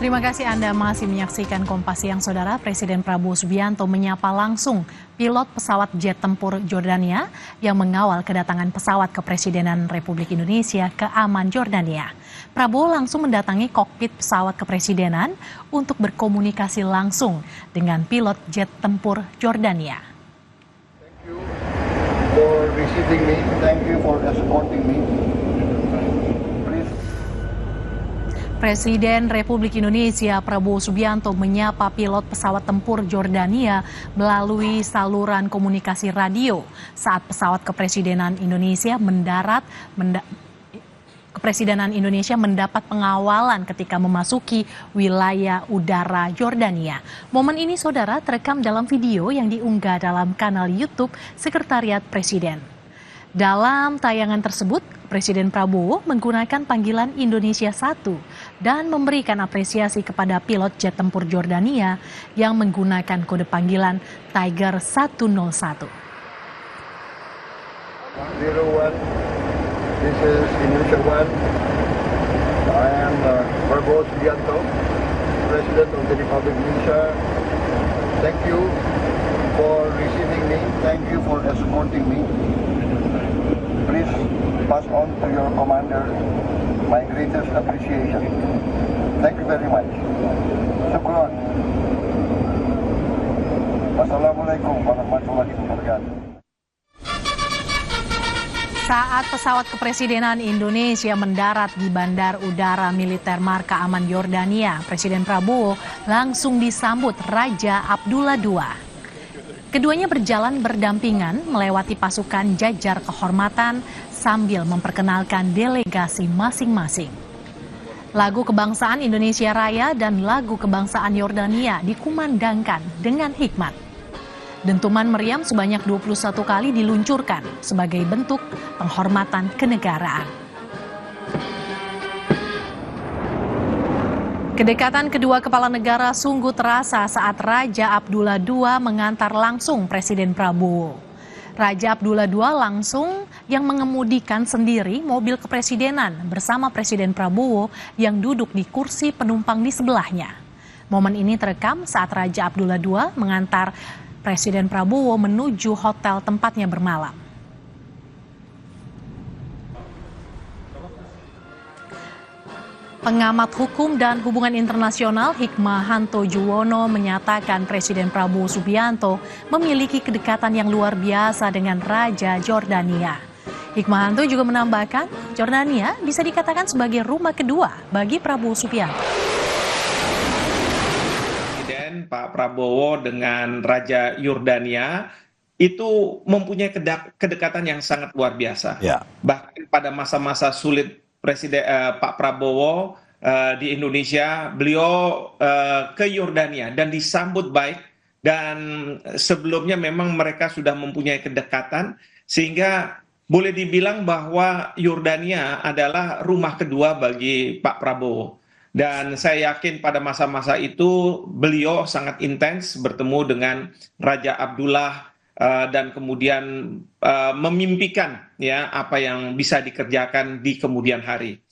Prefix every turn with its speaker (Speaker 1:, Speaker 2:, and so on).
Speaker 1: Terima kasih Anda masih menyaksikan Kompas Siang, Saudara. Presiden Prabowo Subianto menyapa langsung pilot pesawat jet tempur Jordania yang mengawal kedatangan pesawat Kepresidenan Republik Indonesia ke Amman, Jordania. Prabowo langsung mendatangi kokpit pesawat kepresidenan untuk berkomunikasi langsung dengan pilot jet tempur Jordania.
Speaker 2: Thank you for receiving me. Thank you for escorting me.
Speaker 1: Presiden Republik Indonesia Prabowo Subianto menyapa pilot pesawat tempur Jordania melalui saluran komunikasi radio saat pesawat Kepresidenan Indonesia mendapat pengawalan ketika memasuki wilayah udara Jordania. Momen ini, Saudara, terekam dalam video yang diunggah dalam kanal YouTube Sekretariat Presiden. Dalam tayangan tersebut, Presiden Prabowo menggunakan panggilan Indonesia 1 dan memberikan apresiasi kepada pilot jet tempur Jordania yang menggunakan kode panggilan Tiger 101.
Speaker 2: 101, this is Indonesia 1. I am Prabowo Subianto, President of the Republic of Indonesia. Thank you for receiving me. Thank you for escorting me. Please pass on to your commander my greatest appreciation. Thank you very much. Syukron. Wassalamualaikum warahmatullahi wabarakatuh.
Speaker 1: Saat pesawat Kepresidenan Indonesia mendarat di Bandar Udara Militer Marka Amman, Yordania, Presiden Prabowo langsung disambut Raja Abdullah II. Keduanya berjalan berdampingan melewati pasukan jajar kehormatan sambil memperkenalkan delegasi masing-masing. Lagu kebangsaan Indonesia Raya dan lagu kebangsaan Yordania dikumandangkan dengan hikmat. Dentuman meriam sebanyak 21 kali diluncurkan sebagai bentuk penghormatan kenegaraan. Kedekatan kedua kepala negara sungguh terasa saat Raja Abdullah II mengantar langsung Presiden Prabowo. Raja Abdullah II langsung yang mengemudikan sendiri mobil kepresidenan bersama Presiden Prabowo yang duduk di kursi penumpang di sebelahnya. Momen ini terekam saat Raja Abdullah II mengantar Presiden Prabowo menuju hotel tempatnya bermalam. Pengamat hukum dan hubungan internasional Hikmahanto Juwono menyatakan Presiden Prabowo Subianto memiliki kedekatan yang luar biasa dengan Raja Jordania. Hikmahanto juga menambahkan Jordania bisa dikatakan sebagai rumah kedua bagi Prabowo Subianto.
Speaker 3: Presiden Pak Prabowo dengan Raja Yordania itu mempunyai kedekatan yang sangat luar biasa. Ya. Bahkan pada masa-masa sulit Presiden Pak Prabowo di Indonesia, beliau ke Yordania dan disambut baik, dan sebelumnya memang mereka sudah mempunyai kedekatan sehingga boleh dibilang bahwa Yordania adalah rumah kedua bagi Pak Prabowo. Dan saya yakin pada masa-masa itu beliau sangat intens bertemu dengan Raja Abdullah dan kemudian memimpikan ya apa yang bisa dikerjakan di kemudian hari.